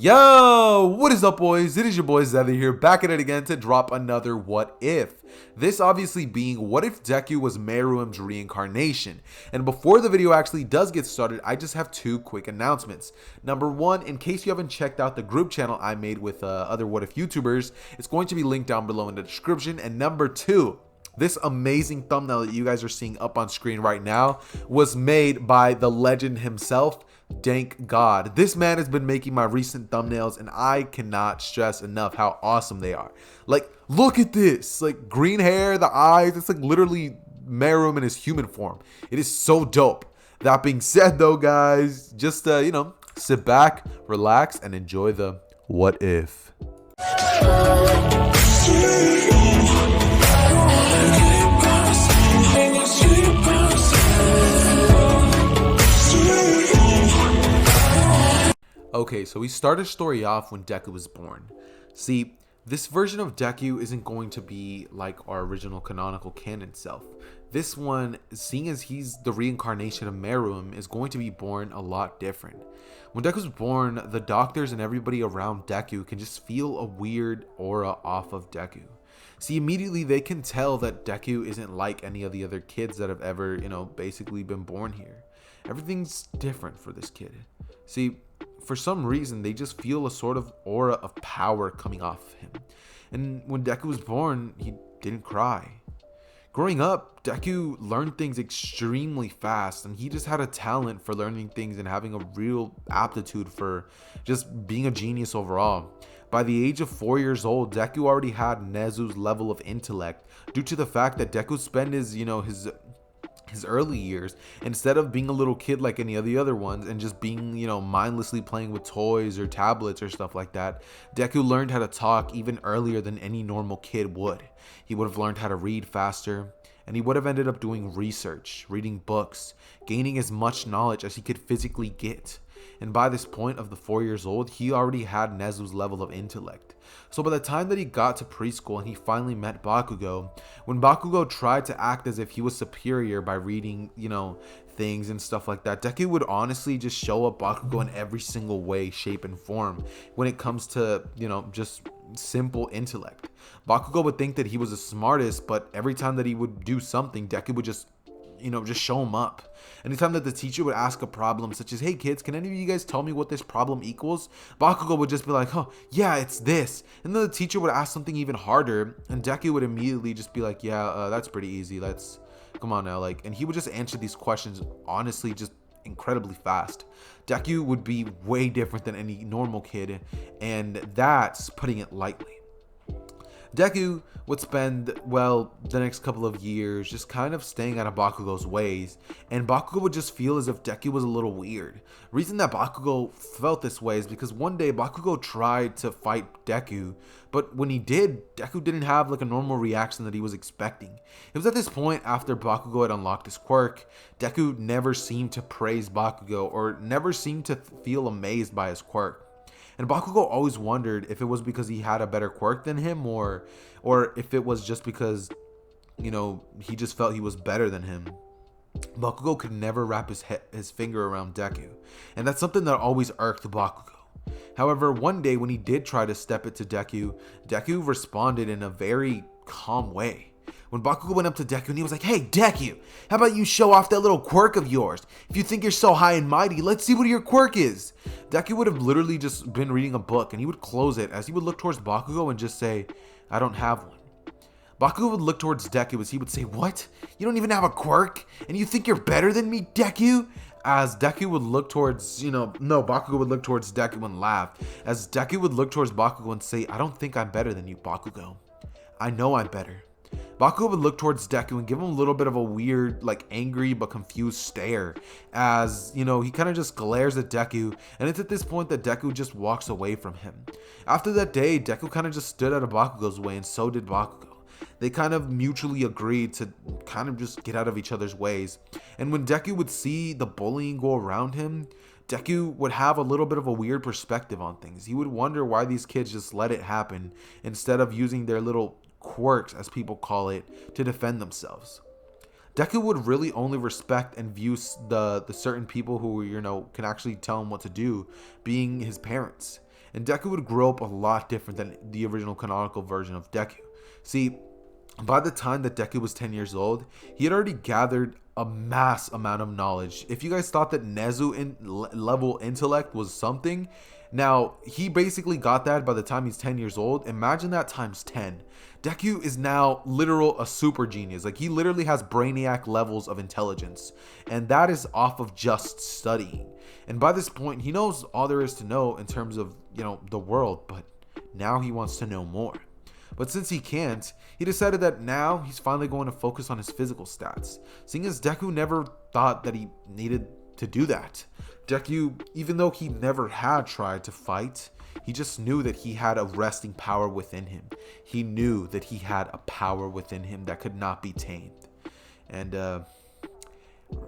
Yo, what is up, boys? It is your boy Zevy here, back at it again to drop another what if. This obviously being, what if Deku was Meruem's reincarnation? And before the video actually does get started, I just have two quick announcements. Number one, in case you haven't checked out the group channel I made with other what if YouTubers, it's going to be linked down below in the description. And number two, this amazing thumbnail that you guys are seeing up on screen right now was made by the legend himself, Thank God. This man has been making my recent thumbnails and I cannot stress enough how awesome they are. Like, look at this, like green hair, the eyes, it's like literally Meruem in his human form. It is so dope. That being said though, guys, just sit back, relax, and enjoy the what if. Okay, so we start our story off when Deku was born. See, this version of Deku isn't going to be like our original canonical canon self. This one, seeing as he's the reincarnation of Meruem, is going to be born a lot different. When Deku's born, the doctors and everybody around Deku can just feel a weird aura off of Deku. See, immediately they can tell that Deku isn't like any of the other kids that have ever, basically been born here. Everything's different for this kid. See, for some reason, they just feel a sort of aura of power coming off him. And when Deku was born, he didn't cry. Growing up, Deku learned things extremely fast, and he just had a talent for learning things and having a real aptitude for just being a genius overall. By the age of 4 years old, Deku already had Nezu's level of intellect due to the fact that Deku spent his early years, instead of being a little kid like any of the other ones and just being, mindlessly playing with toys or tablets or stuff like that, Deku learned how to talk even earlier than any normal kid would. He would have learned how to read faster, and he would have ended up doing research, reading books, gaining as much knowledge as he could physically get. And by this point of the 4 years old, he already had Nezu's level of intellect. So by the time that he got to preschool and he finally met Bakugo, when Bakugo tried to act as if he was superior by reading, things and stuff like that, Deku would honestly just show up Bakugo in every single way, shape, and form when it comes to, just simple intellect. Bakugo would think that he was the smartest, but every time that he would do something, Deku would just show him up. Anytime that the teacher would ask a problem such as, hey kids, can any of you guys tell me what this problem equals? Bakugo would just be like, oh yeah, it's this. And then the teacher would ask something even harder and Deku would immediately just be like, yeah, that's pretty easy. Come on now. And he would just answer these questions honestly just incredibly fast. Deku would be way different than any normal kid, and that's putting it lightly. Deku would spend, the next couple of years just kind of staying out of Bakugo's ways, and Bakugo would just feel as if Deku was a little weird. Reason that Bakugo felt this way is because one day Bakugo tried to fight Deku, but when he did, Deku didn't have a normal reaction that he was expecting. It was at this point, after Bakugo had unlocked his quirk, Deku never seemed to praise Bakugo or never seemed to feel amazed by his quirk. And Bakugo always wondered if it was because he had a better quirk than him or if it was just because, he just felt he was better than him. Bakugo could never wrap his finger around Deku. And that's something that always irked Bakugo. However, one day when he did try to step it to Deku, Deku responded in a very calm way. When Bakugo went up to Deku and he was like, hey Deku, how about you show off that little quirk of yours? If you think you're so high and mighty, let's see what your quirk is. Deku would have literally just been reading a book and he would close it as he would look towards Bakugo and just say, I don't have one. Bakugo would look towards Deku as he would say, what? You don't even have a quirk? And you think you're better than me, Deku? As Deku would look towards, Bakugo would look towards Deku and laugh. As Deku would look towards Bakugo and say, I don't think I'm better than you, Bakugo. I know I'm better. Bakugo would look towards Deku and give him a little bit of a weird, angry but confused stare as, he kind of just glares at Deku, and it's at this point that Deku just walks away from him. After that day, Deku kind of just stood out of Bakugo's way, and so did Bakugo. They kind of mutually agreed to kind of just get out of each other's ways, and when Deku would see the bullying go around him, Deku would have a little bit of a weird perspective on things. He would wonder why these kids just let it happen instead of using their little quirks, as people call it, to defend themselves. Deku would really only respect and view the certain people who, can actually tell him what to do, being his parents. And Deku would grow up a lot different than the original canonical version of Deku. See, by the time that Deku was 10 years old, he had already gathered a mass amount of knowledge. If you guys thought that Nezu level intellect was something, now he basically got that by the time he's 10 years old. Imagine that times 10. Deku is now literal a super genius. Like, he literally has brainiac levels of intelligence, and that is off of just studying. And by this point, he knows all there is to know in terms of, the world, but now he wants to know more. But since he can't, he decided that now he's finally going to focus on his physical stats, seeing as Deku never thought that he needed to do that. Deku, even though he never had tried to fight, he just knew that he had a resting power within him. He knew that he had a power within him that could not be tamed. And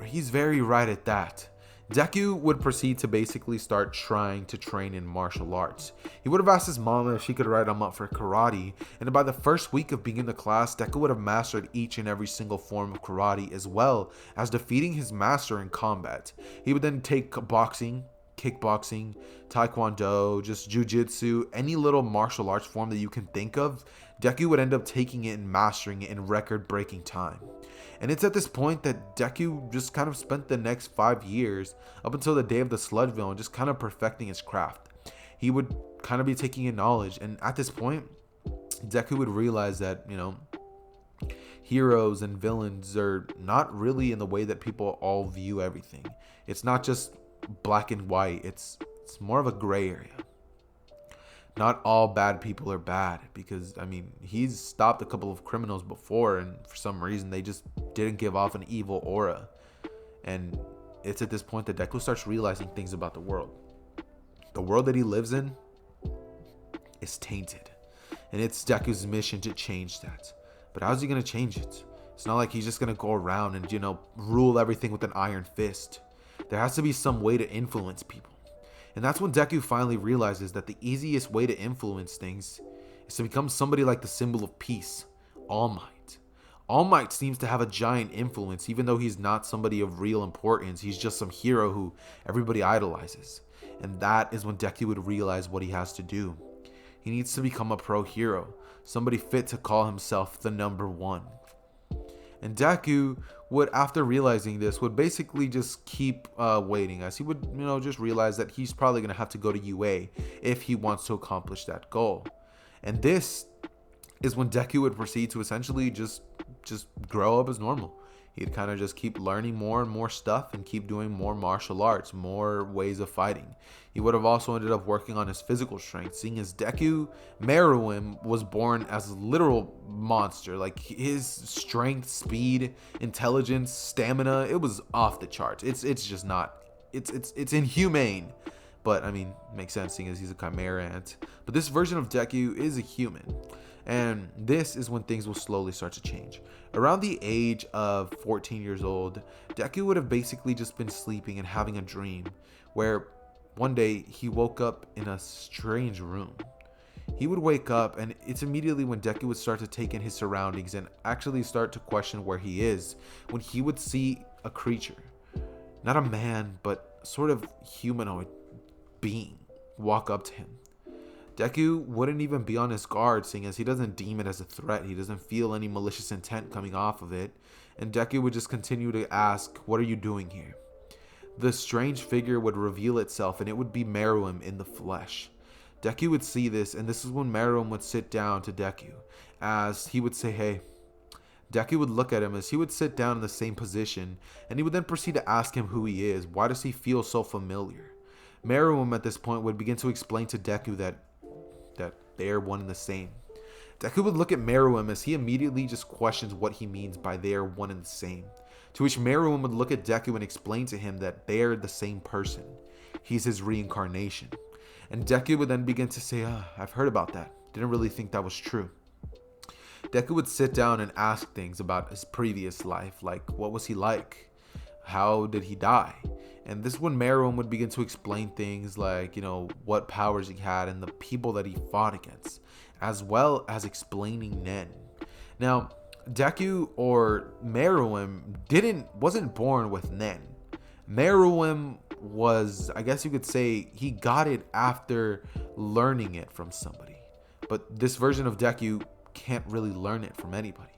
he's very right at that. Deku would proceed to basically start trying to train in martial arts. He would have asked his mom if she could write him up for karate, and by the first week of being in the class, Deku would have mastered each and every single form of karate, as well as defeating his master in combat. He would then take boxing, kickboxing, taekwondo, just jujitsu, any little martial arts form that you can think of. Deku would end up taking it and mastering it in record-breaking time. And it's at this point that Deku just kind of spent the next 5 years up until the day of the Sludge Villain just kind of perfecting his craft. He would kind of be taking in knowledge, and at this point, Deku would realize that, heroes and villains are not really in the way that people all view everything. It's not just black and white. It's more of a gray area. Not all bad people are bad, because he's stopped a couple of criminals before, and for some reason they just didn't give off an evil aura. And it's at this point that Deku starts realizing things about the world. The world that he lives in is tainted, and it's Deku's mission to change that. But how's he gonna change it? It's not like he's just gonna go around and rule everything with an iron fist. There has to be some way to influence people. And that's when Deku finally realizes that the easiest way to influence things is to become somebody like the symbol of peace, All Might. All Might seems to have a giant influence, even though he's not somebody of real importance. He's just some hero who everybody idolizes. And that is when Deku would realize what he has to do. He needs to become a pro hero, somebody fit to call himself the number one. And Deku would, after realizing this, would basically just keep waiting, as he would, just realize that he's probably going to have to go to UA if he wants to accomplish that goal. And this is when Deku would proceed to essentially just grow up as normal. He'd kind of just keep learning more and more stuff and keep doing more martial arts, more ways of fighting. He would have also ended up working on his physical strength, seeing as Meruem was born as a literal monster. Like, his strength, speed, intelligence, stamina, it was off the charts. It's just not, it's inhumane. But makes sense seeing as he's a chimera ant. But this version of Deku is a human. And this is when things will slowly start to change. Around the age of 14 years old, Deku would have basically just been sleeping and having a dream where one day he woke up in a strange room. He would wake up, and it's immediately when Deku would start to take in his surroundings and actually start to question where he is, when he would see a creature, not a man, but sort of humanoid being, walk up to him. Deku wouldn't even be on his guard, seeing as he doesn't deem it as a threat. He doesn't feel any malicious intent coming off of it. And Deku would just continue to ask, "What are you doing here?" The strange figure would reveal itself, and it would be Meruem in the flesh. Deku would see this, and this is when Meruem would sit down to Deku, as he would say, "Hey." Deku would look at him as he would sit down in the same position, and he would then proceed to ask him who he is. Why does he feel so familiar? Meruem at this point would begin to explain to Deku that they are one and the same. Deku would look at Meruem as he immediately just questions what he means by they are one and the same. To which Meruem would look at Deku and explain to him that they are the same person. He's his reincarnation. And Deku would then begin to say, I've heard about that. Didn't really think that was true. Deku would sit down and ask things about his previous life, like what was he like? How did he die? And this is when Meruem would begin to explain things like, what powers he had and the people that he fought against, as well as explaining Nen. Now, Deku or Meruem wasn't born with Nen. Meruem was, I guess you could say, he got it after learning it from somebody. But this version of Deku can't really learn it from anybody.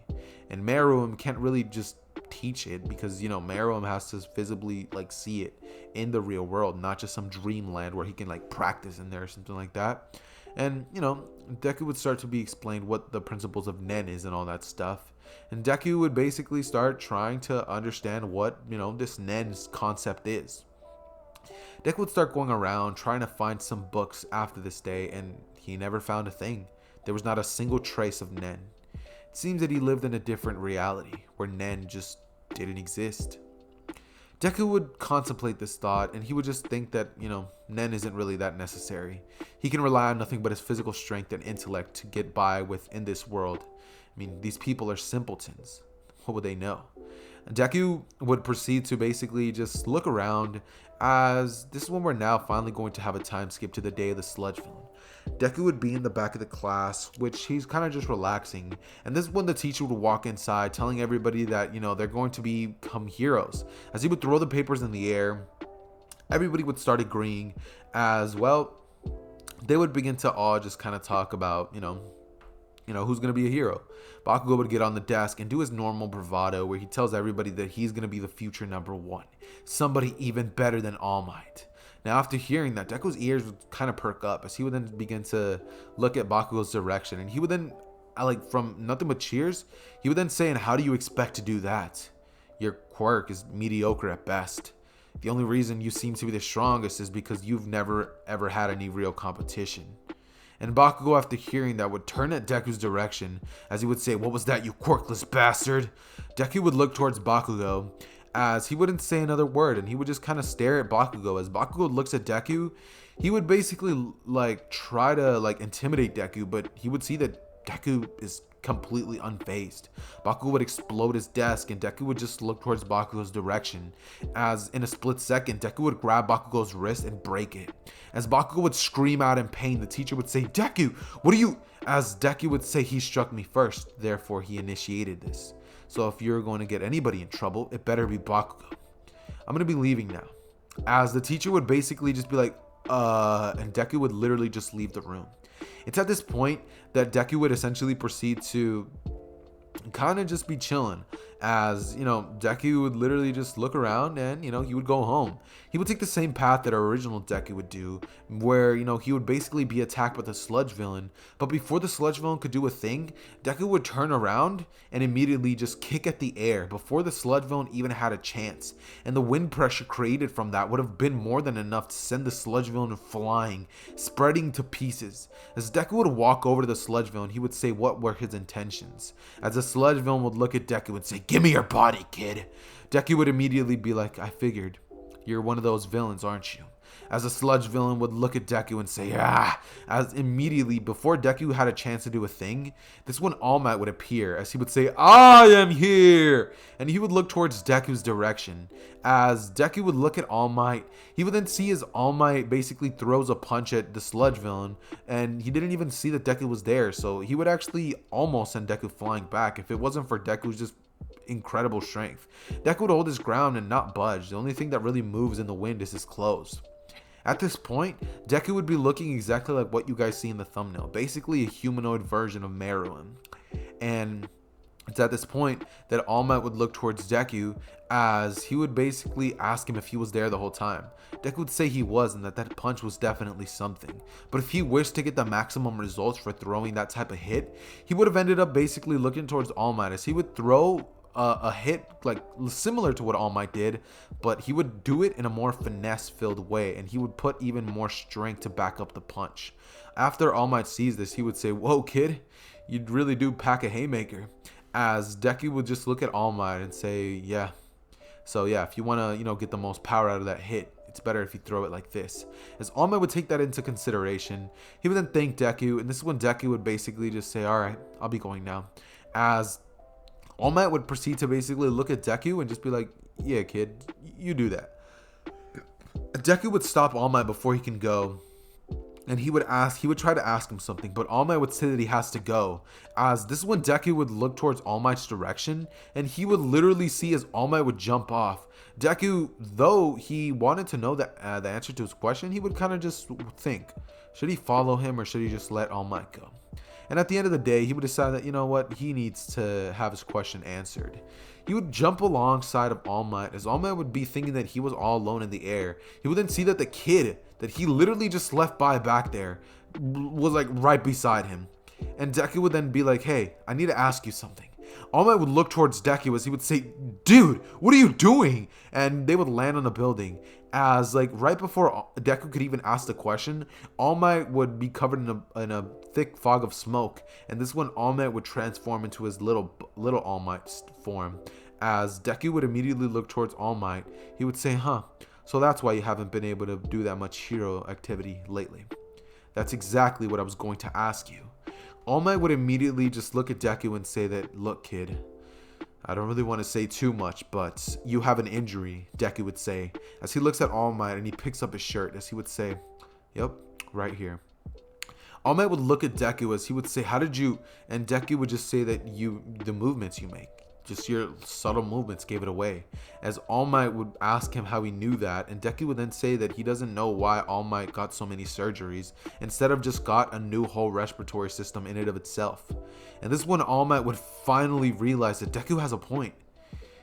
And Meruem can't really just teach it because, Meruem has to visibly like see it in the real world, not just some dreamland where he can like practice in there or something like that. And, Deku would start to be explained what the principles of Nen is and all that stuff. And Deku would basically start trying to understand what, this Nen's concept is. Deku would start going around trying to find some books after this day, and he never found a thing. There was not a single trace of Nen. It seems that he lived in a different reality where Nen just didn't exist. Deku would contemplate this thought, and he would just think that, Nen isn't really that necessary. He can rely on nothing but his physical strength and intellect to get by within this world. I mean, these people are simpletons. What would they know? Deku would proceed to basically just look around, as this is when we're now finally going to have a time skip to the day of the sludge villain. Deku would be in the back of the class, which he's kind of just relaxing, and this is when the teacher would walk inside telling everybody that, they're going to become heroes. As he would throw the papers in the air, everybody would start agreeing, as well they would begin to all just kind of talk about, who's going to be a hero. Bakugo would get on the desk and do his normal bravado where he tells everybody that he's going to be the future #1. Somebody even better than All Might. Now, after hearing that, Deku's ears would kind of perk up as he would then begin to look at Bakugo's direction. And he would then, from nothing but cheers, he would then say, "And how do you expect to do that? Your quirk is mediocre at best. The only reason you seem to be the strongest is because you've never ever had any real competition." And Bakugo, after hearing that, would turn at Deku's direction as he would say, "What was that, you quirkless bastard?" Deku would look towards Bakugo as he wouldn't say another word, and he would just kind of stare at Bakugo. As Bakugo looks at Deku, he would basically try to intimidate Deku, but he would see that Deku is completely unfazed. Bakugo would explode his desk, and Deku would just look towards Bakugo's direction, as in a split second Deku would grab Bakugo's wrist and break it. As Bakugo would scream out in pain, the teacher would say, "Deku, what are you?" As Deku would say, "He struck me first, therefore he initiated this. So if you're going to get anybody in trouble, it better be Bakugo. I'm going to be leaving now." As the teacher would basically just be like, and Deku would literally just leave the room. It's at this point that Deku would essentially proceed to kind of just be chilling, as Deku would literally just look around and he would go home. He would take the same path that our original Deku would do, where he would basically be attacked by the sludge villain, but before the sludge villain could do a thing, Deku would turn around and immediately just kick at the air before the sludge villain even had a chance, and the wind pressure created from that would have been more than enough to send the sludge villain flying, spreading to pieces. As Deku would walk over to the sludge villain, he would say what were his intentions. As the sludge villain would look at Deku and say, "Give me your body, kid." Deku would immediately be like, "I figured. You're one of those villains, aren't you?" As the sludge villain would look at Deku and say, "Ah." As immediately, before Deku had a chance to do a thing, this one All Might would appear, as he would say, "I am here." And he would look towards Deku's direction. As Deku would look at All Might, he would then see as All Might basically throws a punch at the sludge villain, and he didn't even see that Deku was there, so he would actually almost send Deku flying back if it wasn't for Deku's just incredible strength. Deku would hold his ground and not budge. The only thing that really moves in the wind is his clothes. At this point, Deku would be looking exactly like what you guys see in the thumbnail, basically a humanoid version of Meruem. And it's at this point that All Might would look towards Deku, as he would basically ask him if he was there the whole time. Deku would say he was, and that punch was definitely something. But if he wished to get the maximum results for throwing that type of hit, he would have ended up basically looking towards All Might, as he would throw a hit similar to what All Might did, but he would do it in a more finesse-filled way, and he would put even more strength to back up the punch. After All Might sees this, he would say, "Whoa, kid, you really do pack a haymaker." As Deku would just look at All Might and say, "Yeah. So yeah, if you want to, get the most power out of that hit, it's better if you throw it like this." As All Might would take that into consideration, he would then thank Deku, and this is when Deku would basically just say, "All right, I'll be going now." As All Might would proceed to basically look at Deku and just be like, "Yeah, kid, you do that." Deku would stop All Might before he can go, and he would try to ask him something, but All Might would say that he has to go. As this is when Deku would look towards All Might's direction, and he would literally see as All Might would jump off. Deku, though he wanted to know the answer to his question, he would kind of just think, should he follow him or should he just let All Might go? And at the end of the day, he would decide that, you know what, he needs to have his question answered. He would jump alongside of All Might, as All Might would be thinking that he was all alone in the air. He would then see that the kid that he literally just left by back there was like right beside him. And Deku would then be like, hey, I need to ask you something. All Might would look towards Deku as he would say, dude, what are you doing? And they would land on the building. As like right before Deku could even ask the question, All Might would be covered in a thick fog of smoke, and this is when All Might would transform into his little All Might form. As Deku would immediately look towards All Might, he would say, huh, so that's why you haven't been able to do that much hero activity lately. That's exactly what I was going to ask you. All Might would immediately just look at Deku and say that, look kid, I don't really want to say too much, but you have an injury, Deku would say, as he looks at All Might and he picks up his shirt, as he would say, yep, right here. All Might would look at Deku as he would say, how did you, and Deku would just say that the movements you make, just your subtle movements gave it away. As All Might would ask him how he knew that, and Deku would then say that he doesn't know why All Might got so many surgeries, instead of just got a new whole respiratory system in and of itself. And this is when All Might would finally realize that Deku has a point.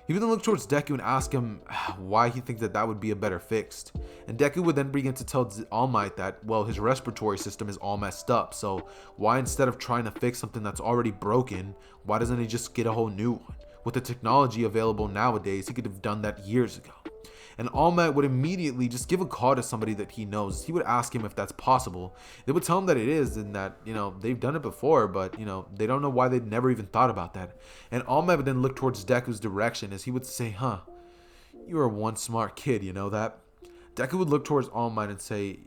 He would then look towards Deku and ask him why he thinks that would be a better fixed. And Deku would then begin to tell All Might that, well, his respiratory system is all messed up, so why instead of trying to fix something that's already broken, why doesn't he just get a whole new one? With the technology available nowadays, he could have done that years ago. And All Might would immediately just give a call to somebody that he knows. He would ask him if that's possible. They would tell him that it is, and that, you know, they've done it before, but, you know, they don't know why they'd never even thought about that. And All Might would then look towards Deku's direction as he would say, huh, you are one smart kid, you know that? Deku would look towards All Might and say,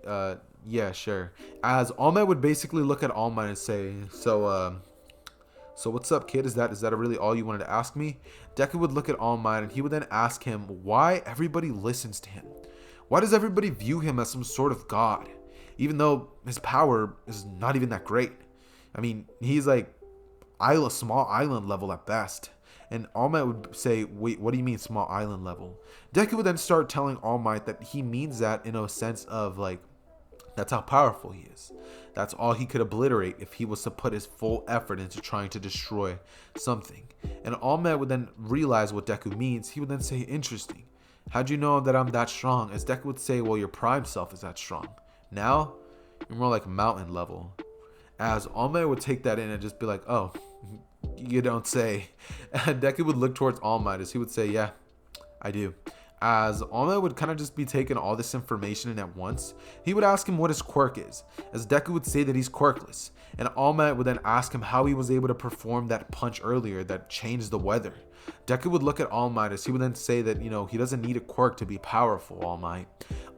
yeah, sure. As All Might would basically look at All Might and say, so what's up, kid? Is that really all you wanted to ask me? Deku would look at All Might and he would then ask him why everybody listens to him. Why does everybody view him as some sort of god? Even though his power is not even that great. I mean, he's like small island level at best. And All Might would say, wait, what do you mean small island level? Deku would then start telling All Might that he means that in a sense of like, that's how powerful he is. That's all he could obliterate if he was to put his full effort into trying to destroy something. And All Might would then realize what Deku means. He would then say, interesting. How'd you know that I'm that strong? As Deku would say, well, your prime self is that strong. Now, you're more like mountain level. As All Might would take that in and just be like, oh, you don't say. And Deku would look towards All Might as he would say, yeah, I do. As All Might would kind of just be taking all this information in at once, he would ask him what his quirk is, as Deku would say that he's quirkless, and All Might would then ask him how he was able to perform that punch earlier that changed the weather. Deku would look at All Might as he would then say that, you know, he doesn't need a quirk to be powerful, All Might.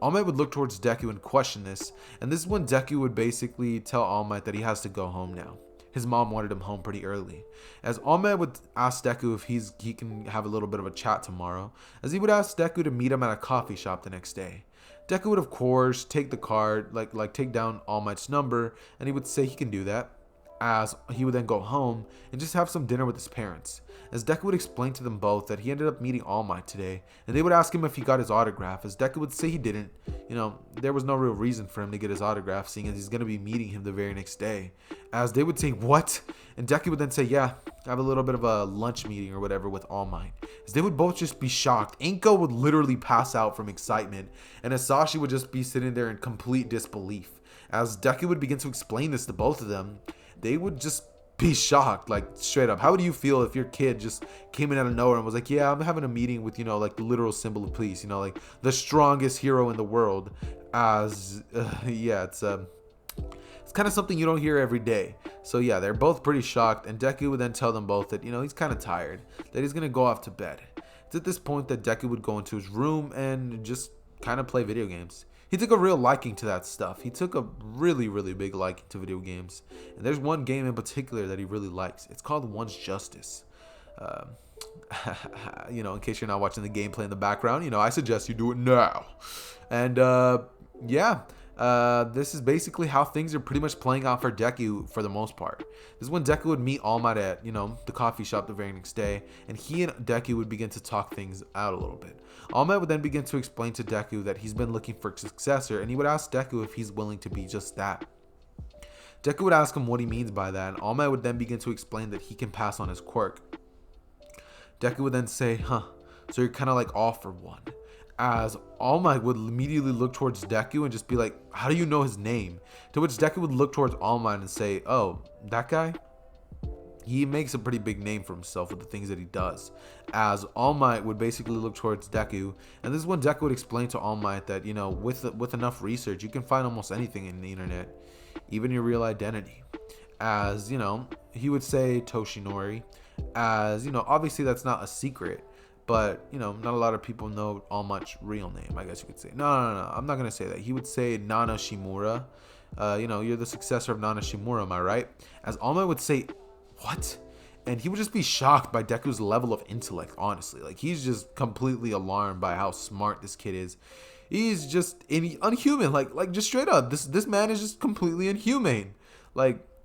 All Might would look towards Deku and question this, and this is when Deku would basically tell All Might that he has to go home now. His mom wanted him home pretty early. As All Might would ask Deku if he can have a little bit of a chat tomorrow, as he would ask Deku to meet him at a coffee shop the next day. Deku would of course take the card, like take down All Might's number, and he would say he can do that. As he would then go home and just have some dinner with his parents. As Deku would explain to them both that he ended up meeting All Might today, and they would ask him if he got his autograph, as Deku would say he didn't. You know, there was no real reason for him to get his autograph, seeing as he's going to be meeting him the very next day. As they would say, what? And Deku would then say, yeah, I have a little bit of a lunch meeting or whatever with All Might. As they would both just be shocked. Inko would literally pass out from excitement, and Asashi would just be sitting there in complete disbelief. As Deku would begin to explain this to both of them, they would just be shocked, like straight up. How would you feel if your kid just came in out of nowhere and was like, yeah, I'm having a meeting with, you know, like the literal symbol of peace, you know, like the strongest hero in the world. As yeah, it's kind of something you don't hear every day. So yeah, they're both pretty shocked, and Deku would then tell them both that, you know, he's kind of tired, that he's gonna go off to bed. It's at this point that Deku would go into his room and just kind of play video games. He took a real liking to that stuff. He took a really, really big liking to video games. And there's one game in particular that he really likes. It's called One's Justice. You know, in case you're not watching the gameplay in the background, you know, I suggest you do it now. And yeah, This is basically how things are pretty much playing out for Deku for the most part. This is when Deku would meet All Might at, the coffee shop the very next day, and he and Deku would begin to talk things out a little bit. All Might would then begin to explain to Deku that he's been looking for a successor, and he would ask Deku if he's willing to be just that. Deku would ask him what he means by that, and All Might would then begin to explain that he can pass on his quirk. Deku would then say, so you're kind of like all for one. As All Might would immediately look towards Deku and just be like, how do you know his name? To which Deku would look towards All Might and say, oh, that guy? He makes a pretty big name for himself with the things that he does. As All Might would basically look towards Deku, and this is when Deku would explain to All Might that, with enough research, you can find almost anything in the internet, even your real identity. As, he would say Toshinori, as, obviously that's not a secret, but, not a lot of people know All Might's real name, I guess you could say. No, I'm not going to say that. He would say Nana Shimura. You're the successor of Nana Shimura, am I right? As All Might would say, what? And he would just be shocked by Deku's level of intellect, honestly. Like, he's just completely alarmed by how smart this kid is. He's just unhuman, like just straight up. This man is just completely inhumane.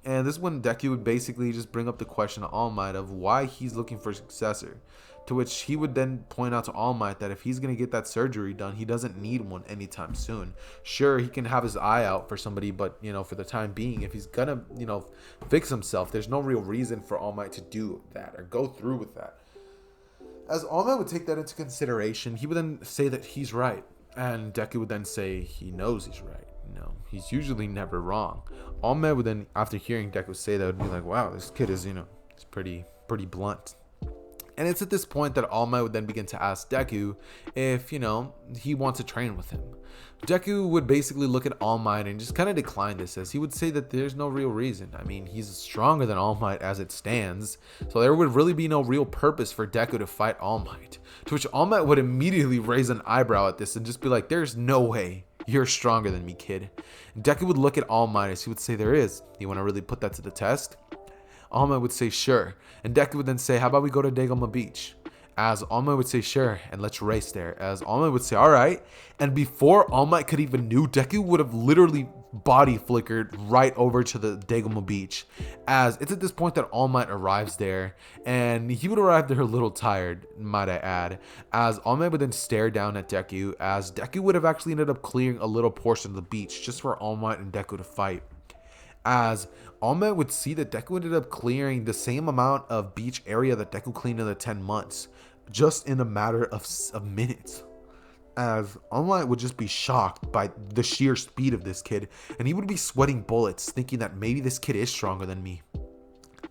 And this is when Deku would basically just bring up the question to All Might of why he's looking for a successor. To which he would then point out to All Might that if he's going to get that surgery done, he doesn't need one anytime soon. Sure, he can have his eye out for somebody, but, for the time being, if he's going to, fix himself, there's no real reason for All Might to do that or go through with that. As All Might would take that into consideration, he would then say that he's right. And Deku would then say he knows he's right. He's usually never wrong. All Might would then, after hearing Deku say that, would be like, wow, this kid is, it's pretty blunt. And it's at this point that All Might would then begin to ask Deku if, he wants to train with him. Deku would basically look at All Might and just kind of decline this, as he would say that there's no real reason. I mean, he's stronger than All Might as it stands, so there would really be no real purpose for Deku to fight All Might. To which All Might would immediately raise an eyebrow at this and just be like, there's no way you're stronger than me, kid. And Deku would look at All Might as he would say, there is. You want to really put that to the test? All Might would say, sure. And Deku would then say, how about we go to Dagoma Beach? As All Might would say, sure, and let's race there. As All Might would say, all right. And before All Might could even know, Deku would have literally body flickered right over to the Dagoma Beach. As it's at this point that All Might arrives there, and he would arrive there a little tired, might I add. As All Might would then stare down at Deku, as Deku would have actually ended up clearing a little portion of the beach just for All Might and Deku to fight. As All Might would see that Deku ended up clearing the same amount of beach area that Deku cleaned in the 10 months, just in a matter of minutes. As All Might would just be shocked by the sheer speed of this kid, and he would be sweating bullets, thinking that maybe this kid is stronger than me.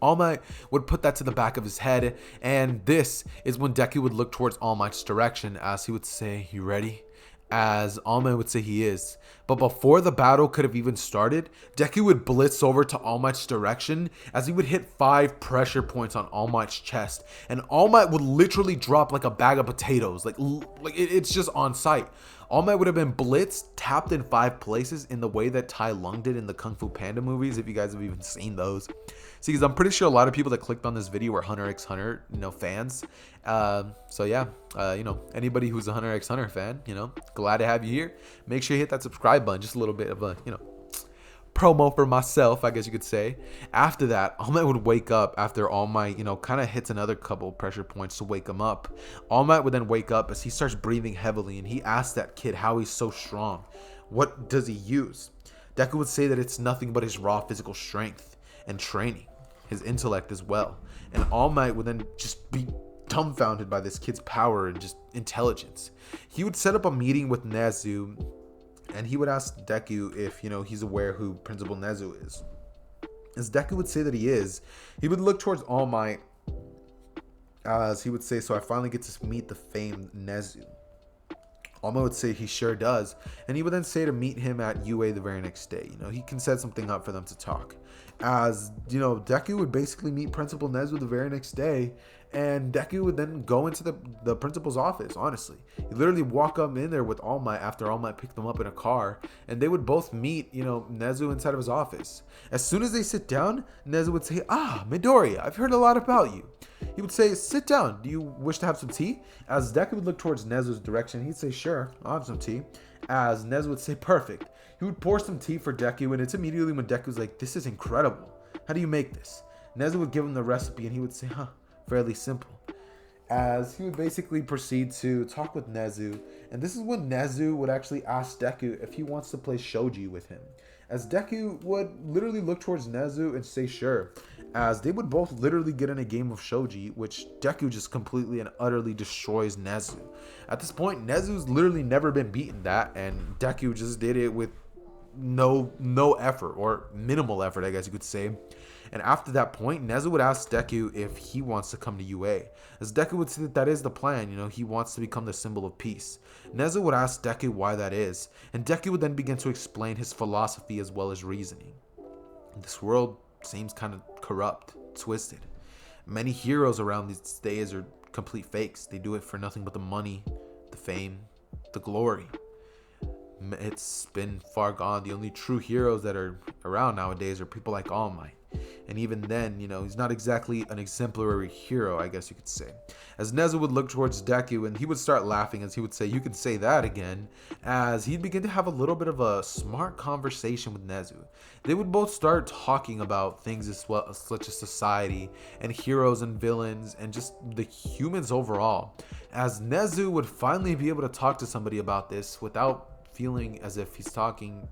All Might would put that to the back of his head, and this is when Deku would look towards All Might's direction, as he would say, you ready? As All Might would say he is. But before the battle could have even started, Deku would blitz over to All Might's direction as he would hit 5 pressure points on All Might's chest. And All Might would literally drop like a bag of potatoes. It's just on sight. All Might would have been blitzed, tapped in 5 places in the way that Tai Lung did in the Kung Fu Panda movies, if you guys have even seen those. See, because I'm pretty sure a lot of people that clicked on this video were Hunter x Hunter, fans. So yeah, anybody who's a Hunter x Hunter fan, glad to have you here. Make sure you hit that subscribe button. Just a little bit of a, promo for myself, I guess you could say. After that, All Might would wake up after All Might, kind of hits another couple pressure points to wake him up. All Might would then wake up as he starts breathing heavily, and he asks that kid how he's so strong. What does he use? Deku would say that it's nothing but his raw physical strength and training, his intellect as well. And All Might would then just be dumbfounded by this kid's power and just intelligence. He would set up a meeting with Nezu, and he would ask Deku if, he's aware who Principal Nezu is. As Deku would say that he is, he would look towards All Might, as he would say, so I finally get to meet the famed Nezu. All Might would say he sure does, and he would then say to meet him at UA the very next day. He can set something up for them to talk. As, Deku would basically meet Principal Nezu the very next day, and Deku would then go into the principal's office, honestly. He literally walk up in there with All Might after All Might picked them up in a car, and they would both meet, Nezu inside of his office. As soon as they sit down, Nezu would say, Midoriya, I've heard a lot about you. He would say, sit down. Do you wish to have some tea? As Deku would look towards Nezu's direction, he'd say, sure, I'll have some tea. As Nezu would say, perfect. He would pour some tea for Deku, and it's immediately when Deku's like, this is incredible. How do you make this? Nezu would give him the recipe, and he would say, fairly simple. As he would basically proceed to talk with Nezu, and this is when Nezu would actually ask Deku if he wants to play shogi with him. As Deku would literally look towards Nezu and say sure, as they would both literally get in a game of shogi, which Deku just completely and utterly destroys Nezu. At this point, Nezu's literally never been beaten that, and Deku just did it with no effort, or minimal effort, I guess you could say. And after that point, Nezu would ask Deku if he wants to come to UA. As Deku would say that is the plan, he wants to become the symbol of peace. Nezu would ask Deku why that is, and Deku would then begin to explain his philosophy as well as reasoning. This world seems kind of corrupt, twisted. Many heroes around these days are complete fakes. They do it for nothing but the money, the fame, the glory. It's been far gone. The only true heroes that are around nowadays are people like All Might. And even then, he's not exactly an exemplary hero, I guess you could say. As Nezu would look towards Deku, and he would start laughing as he would say, you can say that again, as he'd begin to have a little bit of a smart conversation with Nezu. They would both start talking about things as well, such as society and heroes and villains and just the humans overall. As Nezu would finally be able to talk to somebody about this without feeling as if he's talking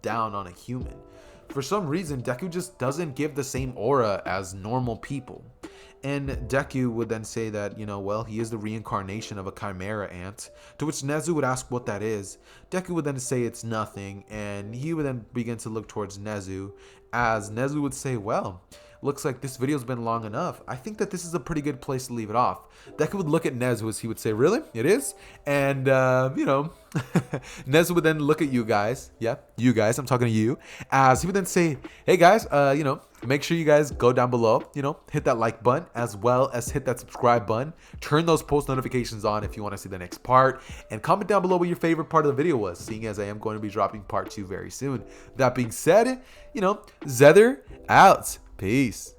down on a human. For some reason, Deku just doesn't give the same aura as normal people. And Deku would then say that, well, he is the reincarnation of a chimera ant, to which Nezu would ask what that is. Deku would then say it's nothing, and he would then begin to look towards Nezu, as Nezu would say, well, looks like this video's been long enough. I think that this is a pretty good place to leave it off. Deku would look at Nezu as he would say, really? It is? And, Nezu would then look at you guys. Yeah, you guys. I'm talking to you. As he would then say, hey guys, make sure you guys go down below, hit that like button as well as hit that subscribe button. Turn those post notifications on if you want to see the next part. And comment down below what your favorite part of the video was, seeing as I am going to be dropping part 2 very soon. That being said, Zether out. Peace.